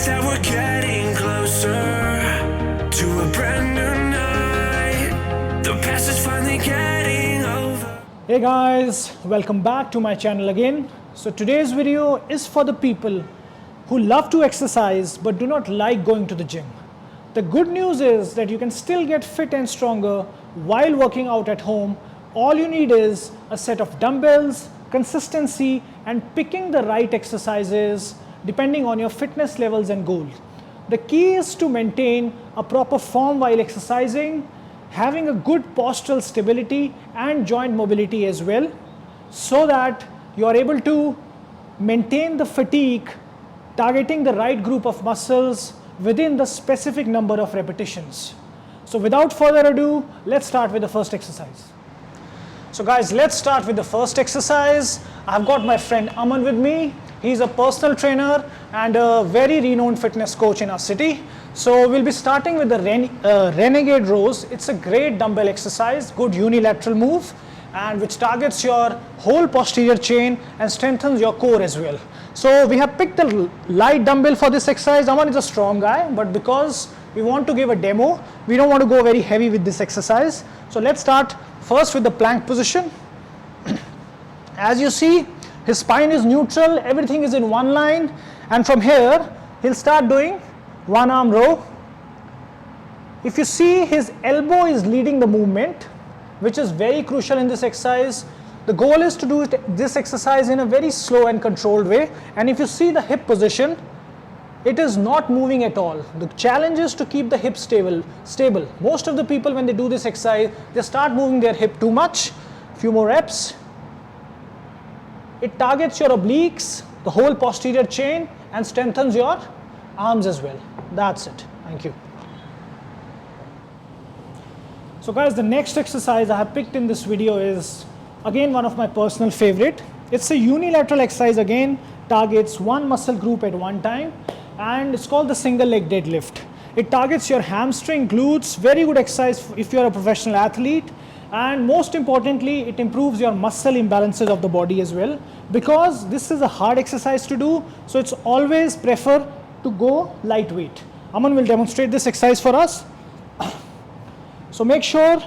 Feels that we're getting closer to a brand new night. The past is finally getting over. Hey guys, welcome back to my channel again. So today's video is for the people who love to exercise but do not like going to the gym. The good news is that you can still get fit and stronger while working out at home. All you need is a set of dumbbells, consistency, and picking the right exercises depending on your fitness levels and goals. The key is to maintain a proper form while exercising, having a good postural stability and joint mobility as well, so that you are able to maintain the fatigue, targeting the right group of muscles within the specific number of repetitions. So without further ado, let's start with the first exercise. So guys, let's start with the first exercise. I've got my friend Aman with me. He's a personal trainer and a very renowned fitness coach in our city. So we'll be starting with the Renegade rows. It's a great dumbbell exercise, good unilateral move, and which targets your whole posterior chain and strengthens your core as well. So we have picked a light dumbbell for this exercise. Aman is a strong guy, but because we want to give a demo, we don't want to go very heavy with this exercise. So let's start first with the plank position. As you see, his spine is neutral, everything is in one line, and from here he'll start doing one arm row. If you see, his elbow is leading the movement, which is very crucial in this exercise. The goal is to do this exercise in a very slow and controlled way, and if you see the hip position, it is not moving at all. The challenge is to keep the hip stable. Most of the people, when they do this exercise, they start moving their hip too much. Few more reps. It targets your obliques, the whole posterior chain, and strengthens your arms as well. That's it. Thank you. So guys, the next exercise I have picked in this video is again one of my personal favorite. It's a unilateral exercise, again targets one muscle group at one time, and it's called the single leg deadlift. It targets your hamstring, glutes, very good exercise if you're a professional athlete, and most importantly, it improves your muscle imbalances of the body as well, because this is a hard exercise to do, so it's always prefer to go lightweight. Aman will demonstrate this exercise for us. So make sure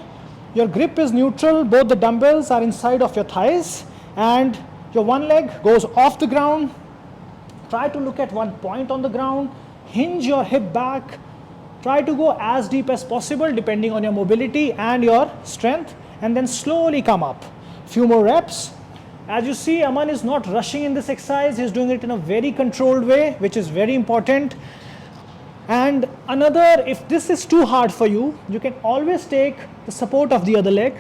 your grip is neutral, both the dumbbells are inside of your thighs, and your one leg goes off the ground. Try to look at one point on the ground, hinge your hip back, try to go as deep as possible depending on your mobility and your strength, and then slowly come up. Few more reps. As you see, Aman is not rushing in this exercise, he's doing it in a very controlled way, which is very important. And another, if this is too hard for you, you can always take the support of the other leg,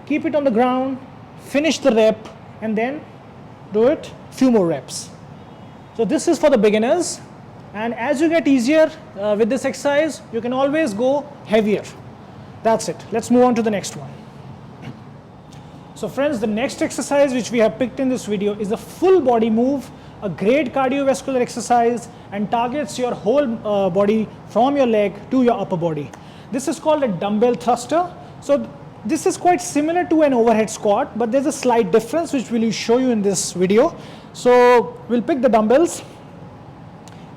keep it on the ground, finish the rep, and then do it few more reps. So this is for the beginners, and as you get easier with this exercise, you can always go heavier. That's it. Let's move on to the next one. So friends, the next exercise which we have picked in this video is a full body move, a great cardiovascular exercise, and targets your whole body from your leg to your upper body. This is called a dumbbell thruster. So this is quite similar to an overhead squat, but there's a slight difference which we'll show you in this video. So we'll pick the dumbbells.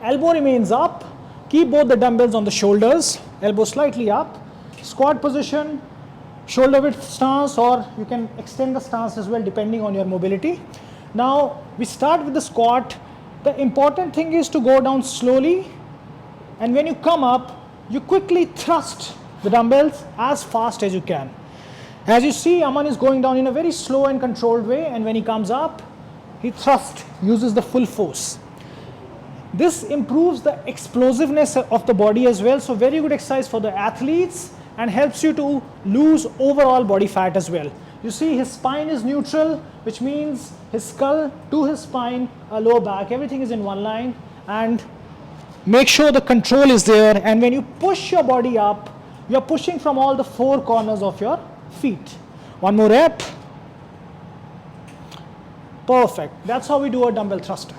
Elbow remains up. Keep both the dumbbells on the shoulders, elbow slightly up. Squat position, shoulder width stance, or you can extend the stance as well depending on your mobility. Now we start with the squat. The important thing is to go down slowly, and when you come up, you quickly thrust the dumbbells as fast as you can. As you see, Aman is going down in a very slow and controlled way, and when he comes up, he thrusts, uses the full force. This improves the explosiveness of the body as well, so very good exercise for the athletes and helps you to lose overall body fat as well. You see, his spine is neutral, which means his skull to his spine, lower back, everything is in one line, and make sure the control is there, and when you push your body up, you're pushing from all the four corners of your feet. One more rep. Perfect. That's how we do a dumbbell thruster.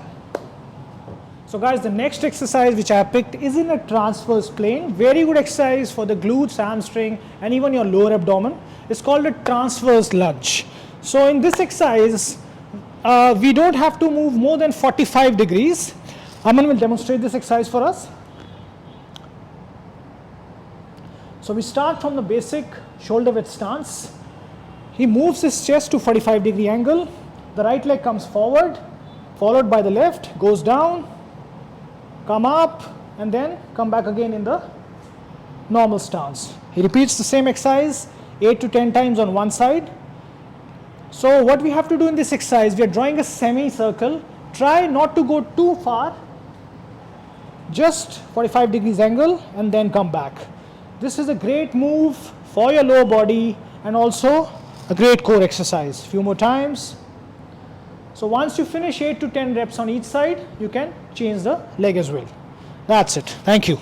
So guys, the next exercise which I have picked is in a transverse plane. Very good exercise for the glutes, hamstring, and even your lower abdomen. It's called a transverse lunge. So in this exercise, we don't have to move more than 45 degrees. Aman will demonstrate this exercise for us. So we start from the basic shoulder width stance. He moves his chest to 45-degree angle. The right leg comes forward, followed by the left, goes down, come up, and then come back again in the normal stance. He repeats the same exercise 8 to 10 times on one side. So what we have to do in this exercise, we are drawing a semicircle. Try not to go too far, just 45 degrees angle, and then come back. This is a great move for your lower body and also a great core exercise. Few more times. So once you finish 8 to 10 reps on each side, you can change the leg as well. That's it. Thank you.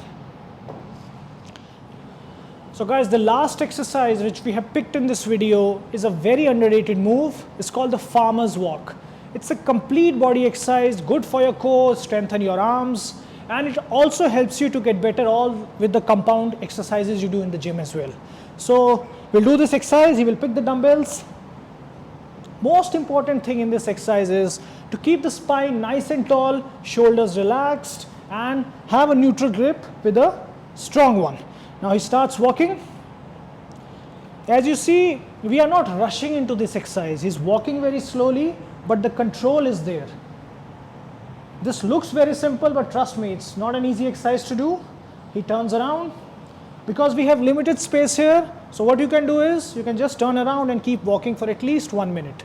So guys, the last exercise which we have picked in this video is a very underrated move. It's called the farmer's walk. It's a complete body exercise, good for your core, strengthen your arms, and it also helps you to get better all with the compound exercises you do in the gym as well. So we'll do this exercise. He will pick the dumbbells. Most important thing in this exercise is to keep the spine nice and tall, shoulders relaxed, and have a neutral grip with a strong one. Now he starts walking. As you see, we are not rushing into this exercise. He's walking very slowly, but the control is there. This looks very simple, but trust me, it's not an easy exercise to do. He turns around. Because we have limited space here, so what you can do is, you can just turn around and keep walking for at least 1 minute.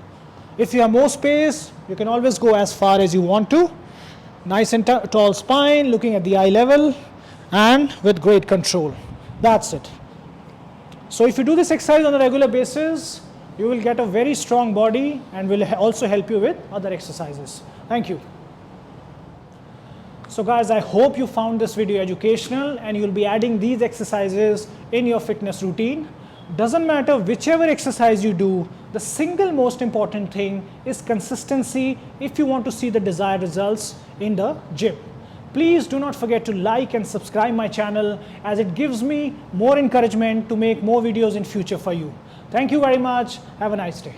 If you have more space, you can always go as far as you want to. Nice and tall spine, looking at the eye level, and with great control. That's it. So if you do this exercise on a regular basis, you will get a very strong body and will also help you with other exercises. Thank you. So guys, I hope you found this video educational and you'll be adding these exercises in your fitness routine. Doesn't matter whichever exercise you do, the single most important thing is consistency if you want to see the desired results in the gym. Please do not forget to like and subscribe my channel, as it gives me more encouragement to make more videos in future for you. Thank you very much. Have a nice day.